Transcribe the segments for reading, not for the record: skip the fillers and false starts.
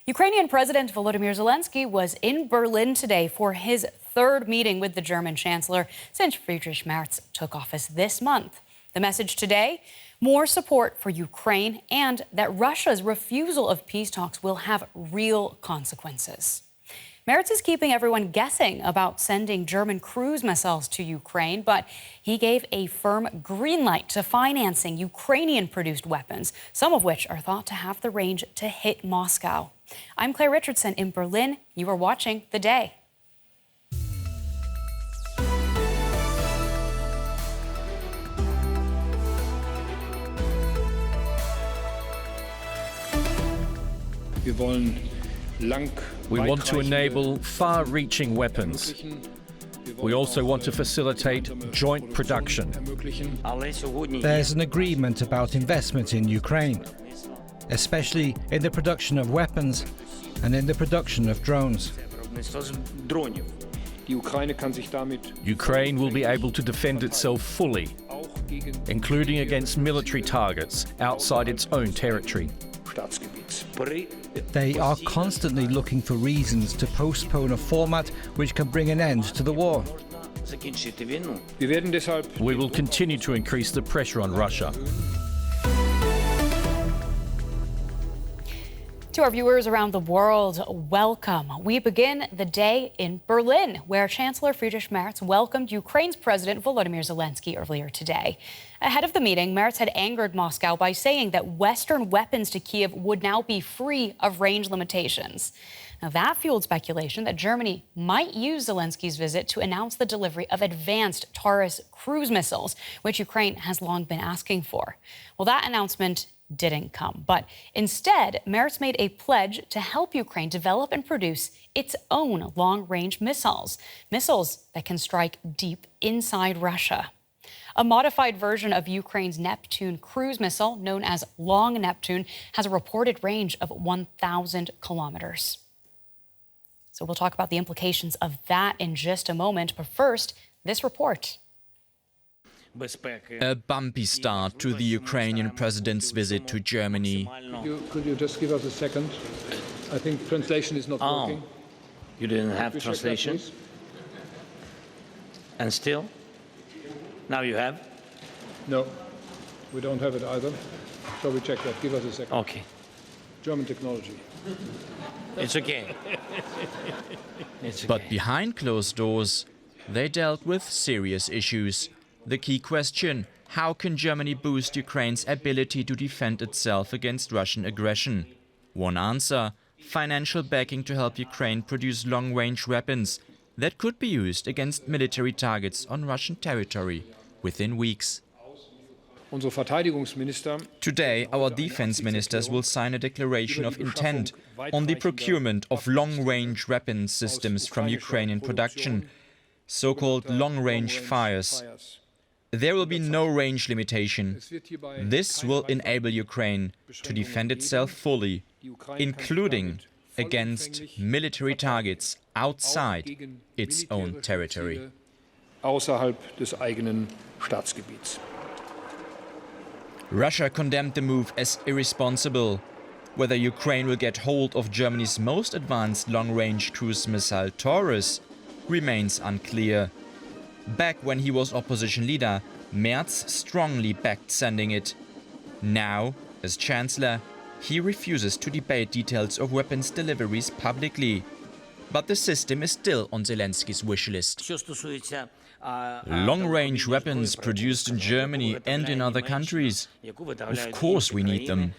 Ukrainian President Volodymyr Zelenskyy was in Berlin today for his third meeting with the German Chancellor since Friedrich Merz took office this month. The message today: more support for Ukraine and that Russia's refusal of peace talks will have real consequences. Merz is keeping everyone guessing about sending German cruise missiles to Ukraine, but he gave a firm green light to financing Ukrainian-produced weapons, some of which are thought to have the range to hit Moscow. I'm Clare Richardson in Berlin. You are watching The Day. We want to enable far-reaching weapons. We also want to facilitate joint production. There's an agreement about investment in Ukraine, especially in the production of weapons and in the production of drones. Ukraine will be able to defend itself fully, including against military targets outside its own territory. They are constantly looking for reasons to postpone a format which can bring an end to the war. We will continue to increase the pressure on Russia. To our viewers around the world, welcome. We begin the day in Berlin, where Chancellor Friedrich Merz welcomed Ukraine's President Volodymyr Zelenskyy earlier today. Ahead of the meeting, Merz had angered Moscow by saying that Western weapons to Kyiv would now be free of range limitations. Now, that fueled speculation that Germany might use Zelenskyy's visit to announce the delivery of advanced Taurus cruise missiles, which Ukraine has long been asking for. Well, that announcement didn't come, but instead, Merz made a pledge to help Ukraine develop and produce its own long-range missiles that can strike deep inside Russia. A modified version of Ukraine's Neptune cruise missile, known as Long Neptune, has a reported range of 1,000 kilometers. So we'll talk about the implications of that in just a moment, but first, this report. A bumpy start to the Ukrainian president's visit to Germany. Could you just give us a second? I think translation is not working. You didn't have translation? And still? Now you have? No, we don't have it either. So we check that. Give us a second. Okay. German technology. It's okay. It's okay. But behind closed doors, they dealt with serious issues. The key question: how can Germany boost Ukraine's ability to defend itself against Russian aggression? One answer: financial backing to help Ukraine produce long-range weapons that could be used against military targets on Russian territory within weeks. Today, our defense ministers will sign a declaration of intent on the procurement of long-range weapon systems from Ukrainian production, so-called long-range fires. There will be no range limitation. This will enable Ukraine to defend itself fully, including against military targets outside its own territory. Russia condemned the move as irresponsible. Whether Ukraine will get hold of Germany's most advanced long-range cruise missile Taurus remains unclear. Back when he was opposition leader, Merz strongly backed sending it. Now, as Chancellor, he refuses to debate details of weapons deliveries publicly. But the system is still on Zelenskyy's wish list. Long-range weapons produced in Germany and in other countries. Of course we need them.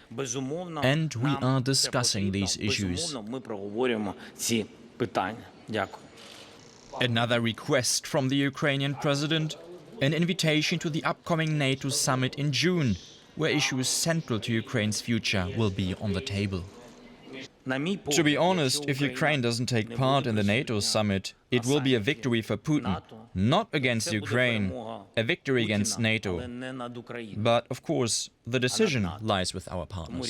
And we are discussing these issues. Another request from the Ukrainian president: an invitation to the upcoming NATO summit in June, where issues central to Ukraine's future will be on the table. To be honest, if Ukraine doesn't take part in the NATO summit, it will be a victory for Putin, not against Ukraine, a victory against NATO. But, of course, the decision lies with our partners.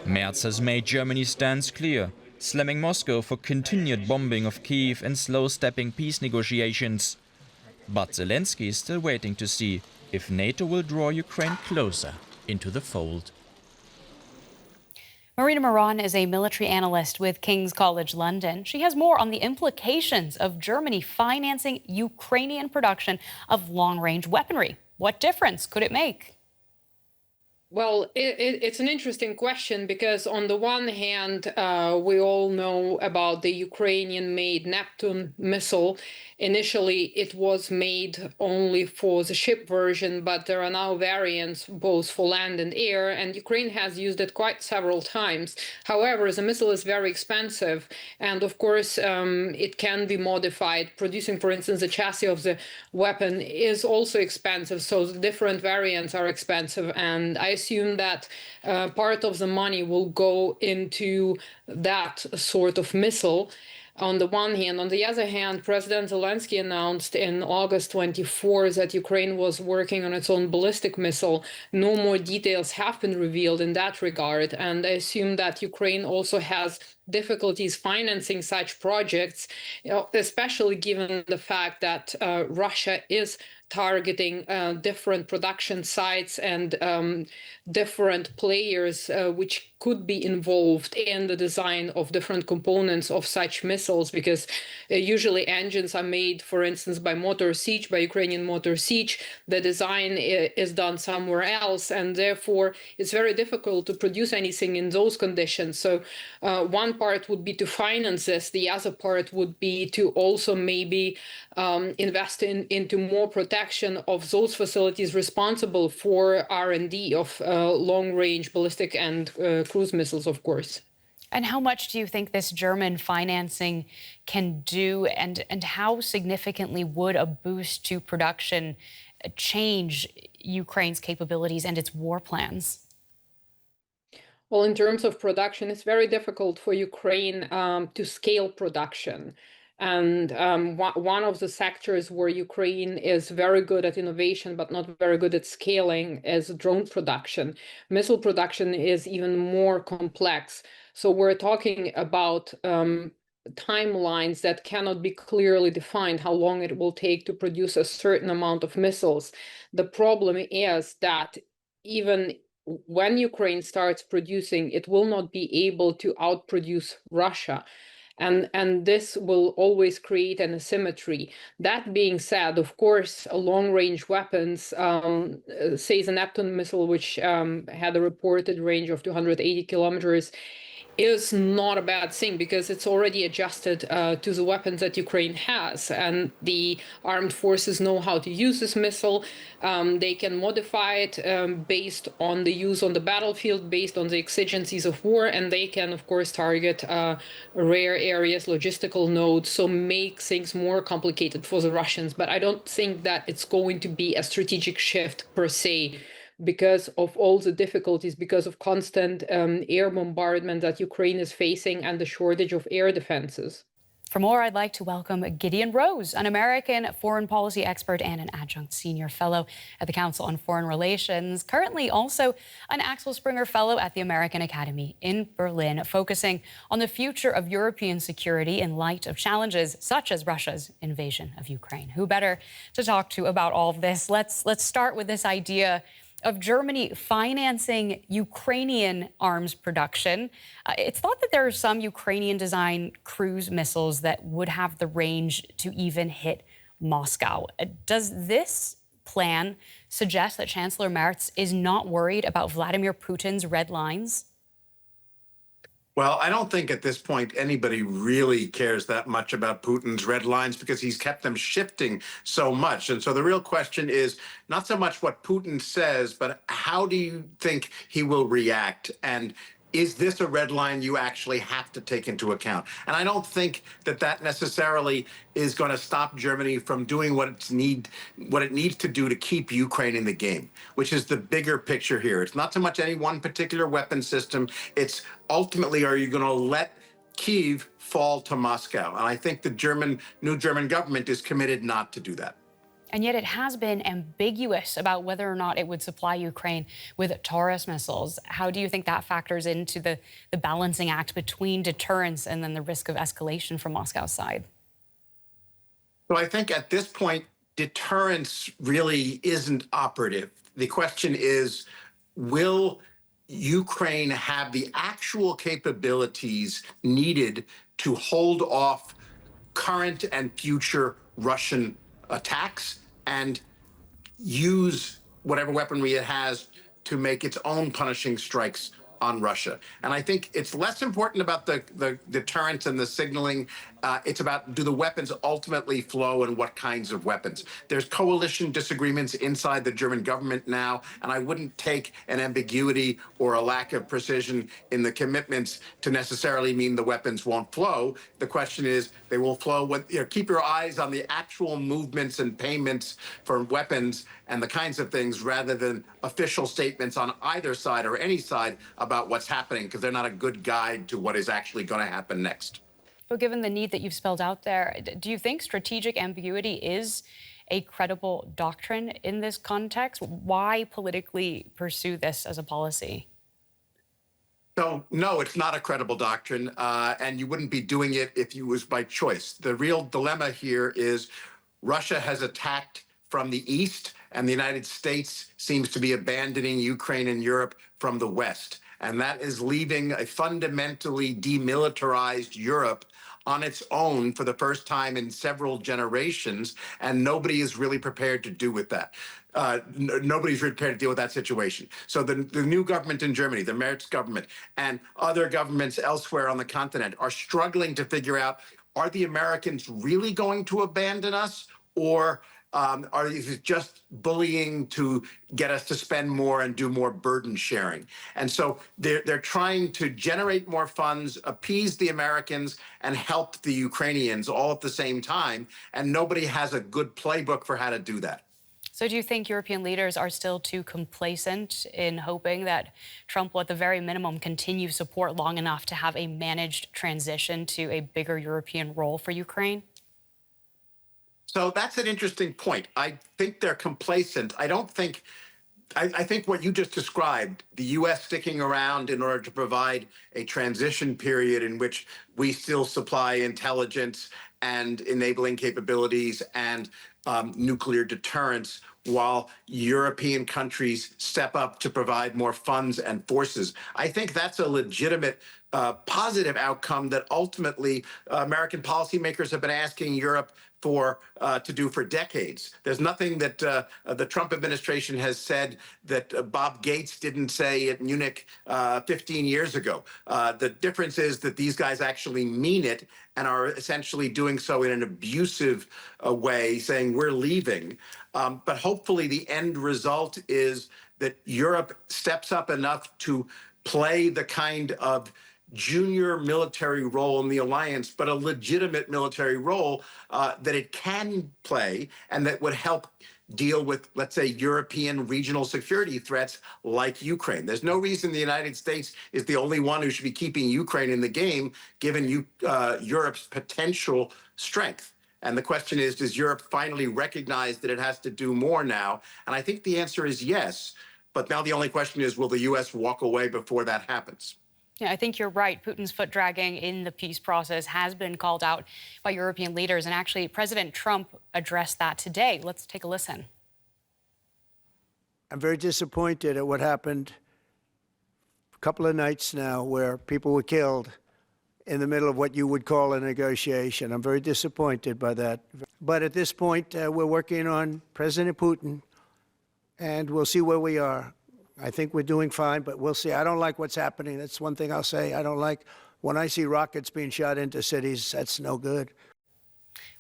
Merz has made Germany's stance clear, slamming Moscow for continued bombing of Kyiv and slow-stepping peace negotiations. But Zelenskyy is still waiting to see if NATO will draw Ukraine closer into the fold. Marina Miron is a military analyst with King's College London. She has more on the implications of Germany financing Ukrainian production of long-range weaponry. What difference could it make? Well, it's an interesting question because on the one hand, we all know about the Ukrainian-made Neptune missile. Initially, it was made only for the ship version, but there are now variants both for land and air, and Ukraine has used it quite several times. However, the missile is very expensive, and of course, it can be modified. Producing, for instance, the chassis of the weapon is also expensive, so the different variants are expensive, and I assume that part of the money will go into that sort of missile on the one hand. On the other hand, President Zelenskyy announced in August 24 that Ukraine was working on its own ballistic missile. No more details have been revealed in that regard, and I assume that Ukraine also has difficulties financing such projects, especially given the fact that Russia is targeting different production sites and different players which could be involved in the design of different components of such missiles, because usually engines are made, for instance, by Motor Siege, by Ukrainian Motor Siege. The design is done somewhere else, and therefore it's very difficult to produce anything in those conditions. So one part would be to finance this. The other part would be to also maybe invest into more protection of those facilities responsible for R&D of long-range ballistic and cruise missiles, of course. And how much do you think this German financing can do, and how significantly would a boost to production change Ukraine's capabilities and its war plans? Well, in terms of production, it's very difficult for Ukraine to scale production. And one of the sectors where Ukraine is very good at innovation, but not very good at scaling, is drone production. Missile production is even more complex. So we're talking about timelines that cannot be clearly defined, how long it will take to produce a certain amount of missiles. The problem is that even when Ukraine starts producing, it will not be able to outproduce Russia. And this will always create an asymmetry. That being said, of course, long-range weapons, say the Neptune missile, which had a reported range of 280 kilometers, is not a bad thing because it's already adjusted to the weapons that Ukraine has, and the armed forces know how to use this missile. They can modify it based on the use on the battlefield, based on the exigencies of war, and they can, of course, target rare areas, logistical nodes, so make things more complicated for the Russians. But I don't think that it's going to be a strategic shift per se, because of all the difficulties, because of constant air bombardment that Ukraine is facing and the shortage of air defenses. For more, I'd like to welcome Gideon Rose, an American foreign policy expert and an adjunct senior fellow at the Council on Foreign Relations, currently also an Axel Springer Fellow at the American Academy in Berlin, focusing on the future of European security in light of challenges such as Russia's invasion of Ukraine. Who better to talk to about all of this? Let's start with this idea of Germany financing Ukrainian arms production. It's thought that there are some Ukrainian-designed cruise missiles that would have the range to even hit Moscow. Does this plan suggest that Chancellor Merz is not worried about Vladimir Putin's red lines? Well, I don't think at this point anybody really cares that much about Putin's red lines because he's kept them shifting so much. And so the real question is not so much what Putin says, but how do you think he will react? And is this a red line you actually have to take into account? And I don't think that that necessarily is going to stop Germany from doing what it needs to do to keep Ukraine in the game, which is the bigger picture here. It's not so much any one particular weapon system. It's ultimately, are you going to let Kyiv fall to Moscow? And I think the new German government is committed not to do that. And yet it has been ambiguous about whether or not it would supply Ukraine with Taurus missiles. How do you think that factors into the balancing act between deterrence and then the risk of escalation from Moscow's side? Well, I think at this point, deterrence really isn't operative. The question is, will Ukraine have the actual capabilities needed to hold off current and future Russian attacks and use whatever weaponry it has to make its own punishing strikes on Russia. And I think it's less important about the deterrence and the signaling. It's about, do the weapons ultimately flow and what kinds of weapons? There's coalition disagreements inside the German government now, and I wouldn't take an ambiguity or a lack of precision in the commitments to necessarily mean the weapons won't flow. The question is, they will flow when, keep your eyes on the actual movements and payments for weapons and the kinds of things, rather than official statements on either side or any side about what's happening, because they're not a good guide to what is actually going to happen next. But given the need that you've spelled out there, do you think strategic ambiguity is a credible doctrine in this context? Why politically pursue this as a policy? So, no, it's not a credible doctrine, and you wouldn't be doing it if it was by choice. The real dilemma here is Russia has attacked from the east, and the United States seems to be abandoning Ukraine and Europe from the west. And that is leaving a fundamentally demilitarized Europe on its own for the first time in several generations, and nobody is really prepared to do with that. Nobody's prepared to deal with that situation. So the new government in Germany, the Merz government, and other governments elsewhere on the continent are struggling to figure out, are the Americans really going to abandon us, or is it just bullying to get us to spend more and do more burden sharing? And so they're trying to generate more funds, appease the Americans, and help the Ukrainians all at the same time. And nobody has a good playbook for how to do that. So do you think European leaders are still too complacent in hoping that Trump will, at the very minimum, continue support long enough to have a managed transition to a bigger European role for Ukraine? So that's an interesting point. I think they're complacent. I think what you just described, the U.S. sticking around in order to provide a transition period in which we still supply intelligence and enabling capabilities and nuclear deterrence, while European countries step up to provide more funds and forces. I think that's a legitimate positive outcome that ultimately American policymakers have been asking Europe to do for decades. There's nothing that the Trump administration has said that Bob Gates didn't say at Munich 15 years ago. The difference is that these guys actually mean it and are essentially doing so in an abusive way, saying we're leaving. But hopefully the end result is that Europe steps up enough to play the kind of junior military role in the alliance, but a legitimate military role that it can play, and that would help deal with, let's say, European regional security threats like Ukraine. There's no reason the United States is the only one who should be keeping Ukraine in the game, given Europe's potential strength. And the question is, does Europe finally recognize that it has to do more now? And I think the answer is yes. But now the only question is, will the U.S. walk away before that happens? Yeah, I think you're right. Putin's foot dragging in the peace process has been called out by European leaders. And actually, President Trump addressed that today. Let's take a listen. I'm very disappointed at what happened a couple of nights now, where people were killed in the middle of what you would call a negotiation. I'm very disappointed by that. But at this point, we're working on President Putin, and we'll see where we are. I think we're doing fine, but we'll see. I don't like what's happening. That's one thing I'll say. I don't like when I see rockets being shot into cities. That's no good.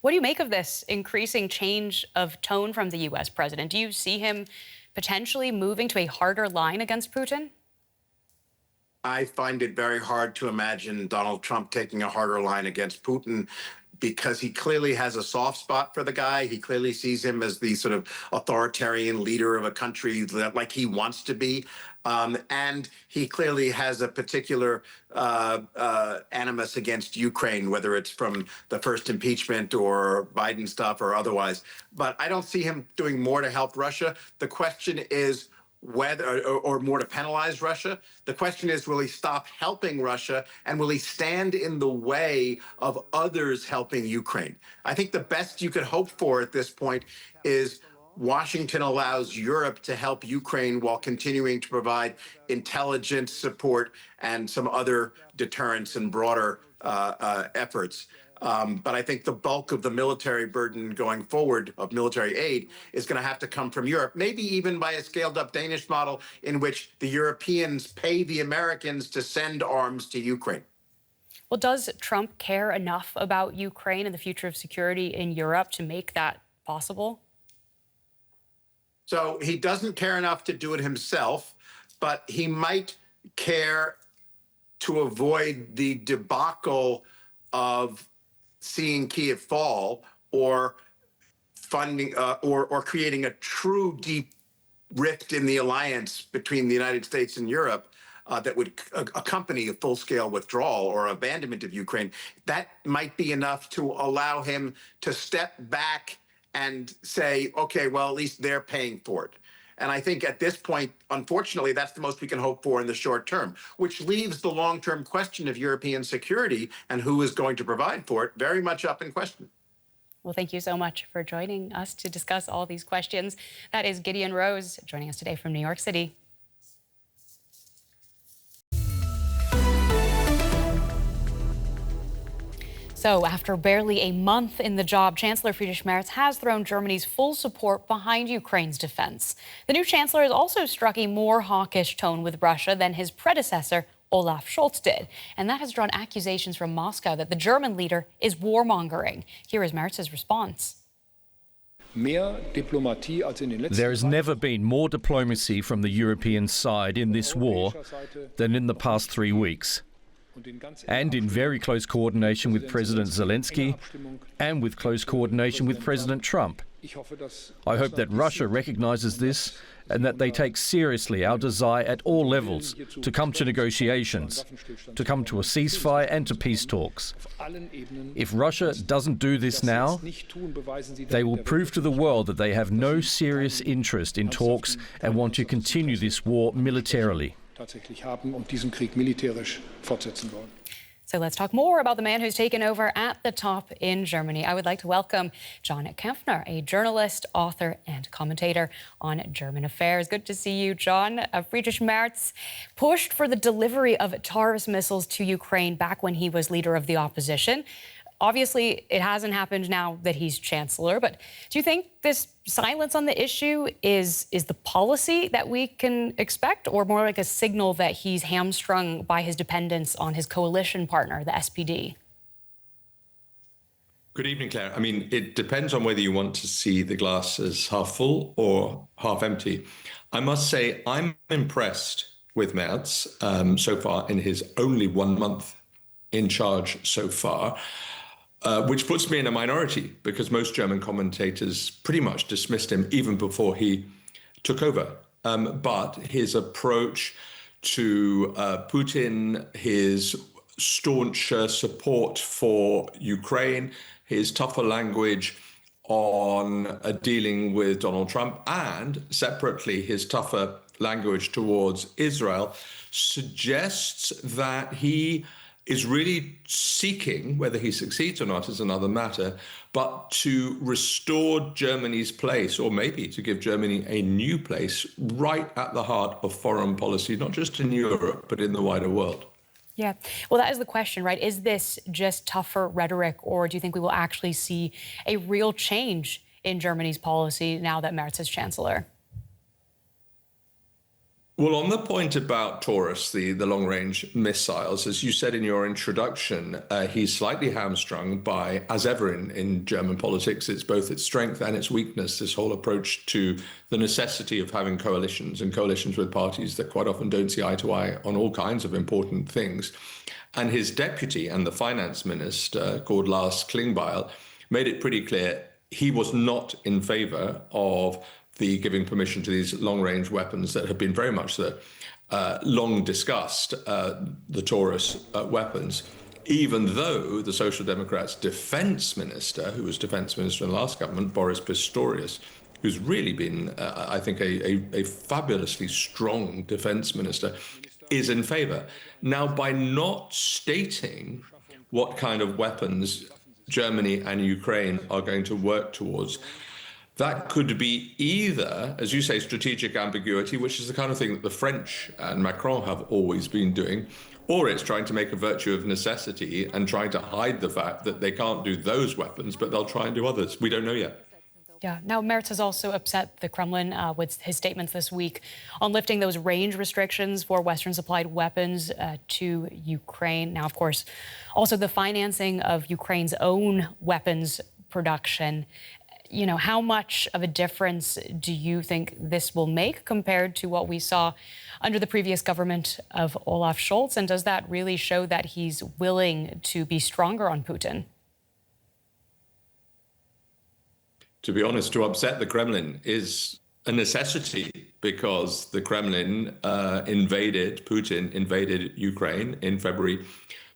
What do you make of this increasing change of tone from the U.S. president? Do you see him potentially moving to a harder line against Putin? I find it very hard to imagine Donald Trump taking a harder line against Putin, because he clearly has a soft spot for the guy. He clearly sees him as the sort of authoritarian leader of a country that, like he wants to be. And he clearly has a particular animus against Ukraine, whether it's from the first impeachment or Biden stuff or otherwise. But I don't see him doing more to help Russia. The question is whether, or more to penalize Russia. The question is, will he stop helping Russia, and will he stand in the way of others helping Ukraine? I think the best you could hope for at this point is Washington allows Europe to help Ukraine while continuing to provide intelligence support and some other deterrence and broader efforts. But I think the bulk of the military burden going forward of military aid is going to have to come from Europe, maybe even by a scaled up Danish model in which the Europeans pay the Americans to send arms to Ukraine. Well, does Trump care enough about Ukraine and the future of security in Europe to make that possible? So he doesn't care enough to do it himself, but he might care to avoid the debacle of seeing Kyiv fall or funding or creating a true deep rift in the alliance between the United States and Europe that would accompany a full-scale withdrawal or abandonment of Ukraine. That might be enough to allow him to step back and say, okay, well, at least they're paying for it. And I think at this point, unfortunately, that's the most we can hope for in the short term, which leaves the long-term question of European security and who is going to provide for it very much up in question. Well, thank you so much for joining us to discuss all these questions. That is Gideon Rose joining us today from New York City. So after barely a month in the job, Chancellor Friedrich Merz has thrown Germany's full support behind Ukraine's defense. The new chancellor has also struck a more hawkish tone with Russia than his predecessor, Olaf Scholz, did. And that has drawn accusations from Moscow that the German leader is warmongering. Here is Merz's response. There has never been more diplomacy from the European side in this war than in the past 3 weeks. And in very close coordination with President Zelenskyy and with close coordination with President Trump. I hope that Russia recognizes this and that they take seriously our desire at all levels to come to negotiations, to come to a ceasefire and to peace talks. If Russia doesn't do this now, they will prove to the world that they have no serious interest in talks and want to continue this war militarily. So let's talk more about the man who's taken over at the top in Germany. I would like to welcome John Kampfner, a journalist, author, and commentator on German affairs. Good to see you, John. Friedrich Merz pushed for the delivery of Taurus missiles to Ukraine back when he was leader of the opposition. Obviously, it hasn't happened now that he's chancellor, but do you think this silence on the issue is the policy that we can expect, or more like a signal that he's hamstrung by his dependence on his coalition partner, the SPD? Good evening, Claire. I mean, it depends on whether you want to see the glass as half full or half empty. I must say I'm impressed with Merz so far in his only 1 month in charge so far. Which puts me in a minority because most German commentators pretty much dismissed him even before he took over. But his approach to Putin, his staunch support for Ukraine, his tougher language on dealing with Donald Trump, and separately his tougher language towards Israel suggests that he is really seeking, whether he succeeds or not is another matter, but to restore Germany's place, or maybe to give Germany a new place right at the heart of foreign policy, not just in Europe, but in the wider world. Yeah, well, that is the question, right? Is this just tougher rhetoric, or do you think we will actually see a real change in Germany's policy now that Merz is chancellor? Well, on the point about Taurus, the long-range missiles, as you said in your introduction, he's slightly hamstrung by, as ever in German politics, it's both its strength and its weakness, this whole approach to the necessity of having coalitions and coalitions with parties that quite often don't see eye to eye on all kinds of important things. And his deputy and the finance minister, called Lars Klingbeil, made it pretty clear he was not in favor of the giving permission to these long-range weapons that have been very much the long discussed, the Taurus weapons, even though the Social Democrats' defense minister, who was defense minister in the last government, Boris Pistorius, who's really been, I think, a fabulously strong defense minister, is in favor. Now, by not stating what kind of weapons Germany and Ukraine are going to work towards, That could be either, as you say, strategic ambiguity, which is the kind of thing that the French and Macron have always been doing, or it's trying to make a virtue of necessity and trying to hide the fact that they can't do those weapons, but they'll try and do others. We don't know yet. Yeah. Now, Merz has also upset the Kremlin with his statements this week on lifting those range restrictions for Western-supplied weapons to Ukraine. Now, of course, also the financing of Ukraine's own weapons production. You know, how much of a difference do you think this will make compared to what we saw under the previous government of Olaf Scholz? And does that really show that he's willing to be stronger on Putin? To be honest, to upset the Kremlin is a necessity because the Kremlin Putin invaded Ukraine in February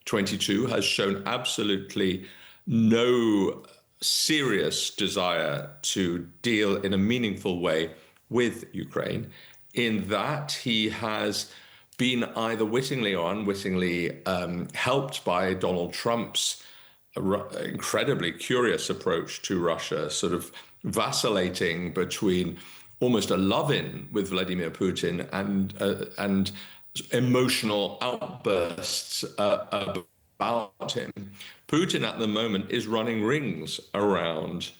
22, has shown absolutely no serious desire to deal in a meaningful way with Ukraine, in that he has been either wittingly or unwittingly helped by Donald Trump's incredibly curious approach to Russia, sort of vacillating between almost a love-in with Vladimir Putin and emotional outbursts about him. Putin at the moment is running rings around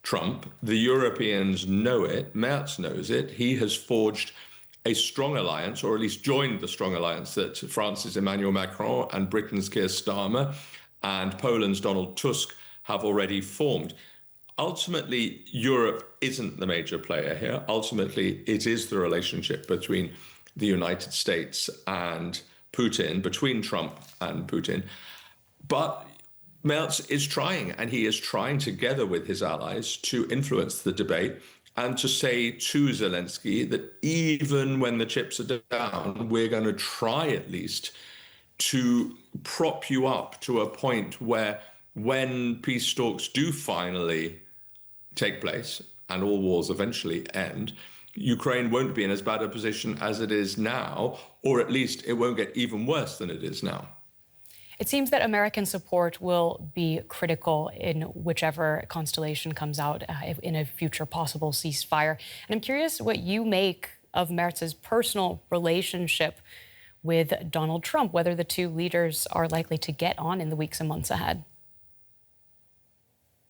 Trump. The Europeans know it. Merz knows it. He has forged a strong alliance, or at least joined the strong alliance that France's Emmanuel Macron and Britain's Keir Starmer and Poland's Donald Tusk have already formed. Ultimately, Europe isn't the major player here. Ultimately, it is the relationship between the United States and Putin, between Trump and Putin. But Merz is trying, and he is trying together with his allies to influence the debate and to say to Zelenskyy that even when the chips are down, we're going to try at least to prop you up to a point where when peace talks do finally take place and all wars eventually end, Ukraine won't be in as bad a position as it is now, or at least it won't get even worse than it is now. It seems that American support will be critical in whichever constellation comes out in a future possible ceasefire. And I'm curious what you make of Merz's personal relationship with Donald Trump, whether the two leaders are likely to get on in the weeks and months ahead.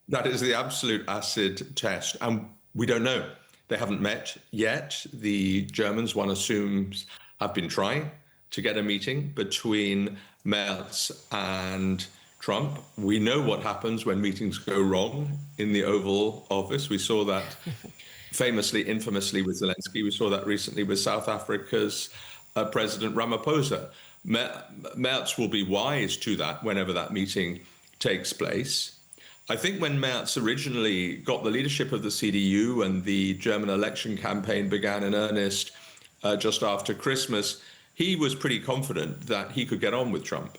That is the absolute acid test, and we don't know. They haven't met yet. The Germans, one assumes, have been trying to get a meeting between Merz and Trump. We know what happens when meetings go wrong in the Oval Office. We saw that famously, infamously with Zelenskyy. We saw that recently with South Africa's President Ramaphosa. Merz will be wise to that whenever that meeting takes place. I think when Merz originally got the leadership of the CDU and the German election campaign began in earnest just after Christmas, he was pretty confident that he could get on with Trump.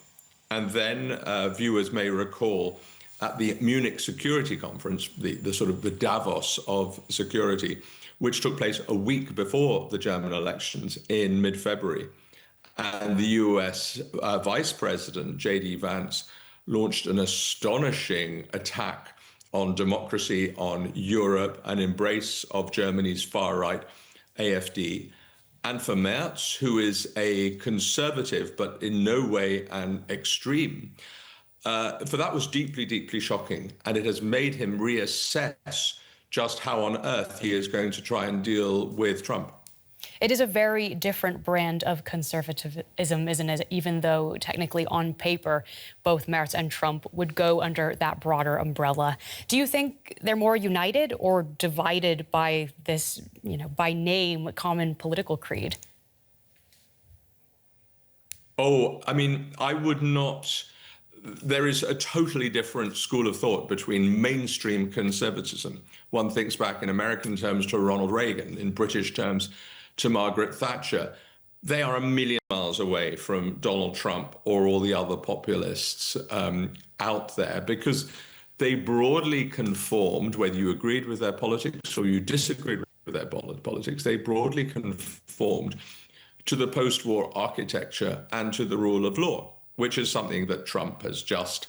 And then viewers may recall at the Munich Security Conference, the sort of the Davos of security, which took place a week before the German elections in mid-February. And the US Vice President, J.D. Vance, launched an astonishing attack on democracy, on Europe, an embrace of Germany's far-right AfD. And for Merz, who is a conservative, but in no way an extreme, for that was deeply, deeply shocking. And it has made him reassess just how on earth he is going to try and deal with Trump. It is a very different brand of conservatism, isn't it? Even though technically on paper, both Merz and Trump would go under that broader umbrella. Do you think they're more united or divided by this, by name, common political creed? Oh, I mean, I would not. There is a totally different school of thought between mainstream conservatism. One thinks back in American terms to Ronald Reagan, in British terms to Margaret Thatcher. They are a million miles away from Donald Trump or all the other populists out there, because they broadly conformed, whether you agreed with their politics or you disagreed with their politics, they broadly conformed to the post-war architecture and to the rule of law, which is something that Trump has just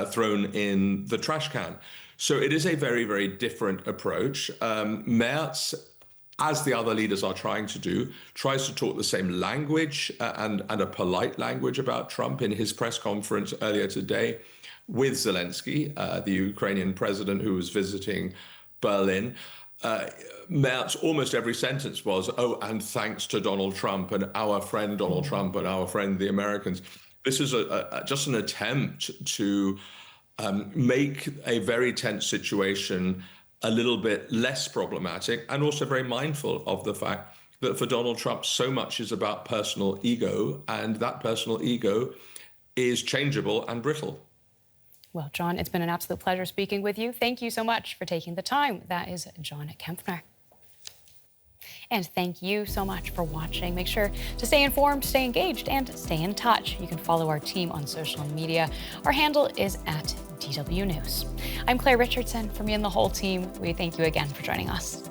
thrown in the trash can. So it is a very, very different approach. Merz, as the other leaders are trying to do, tries to talk the same language and a polite language about Trump in his press conference earlier today with Zelenskyy, the Ukrainian president who was visiting Berlin. Merz, almost every sentence was, oh, and thanks to Donald Trump and our friend Donald Trump and our friend the Americans. This is just an attempt to make a very tense situation a little bit less problematic, and also very mindful of the fact that for Donald Trump, so much is about personal ego, and that personal ego is changeable and brittle. Well, John, it's been an absolute pleasure speaking with you. Thank you so much for taking the time. That is John Kampfner. And thank you so much for watching. Make sure to stay informed, stay engaged, and stay in touch. You can follow our team on social media. Our handle is @DW News. I'm Clare Richardson. From me and the whole team, we thank you again for joining us.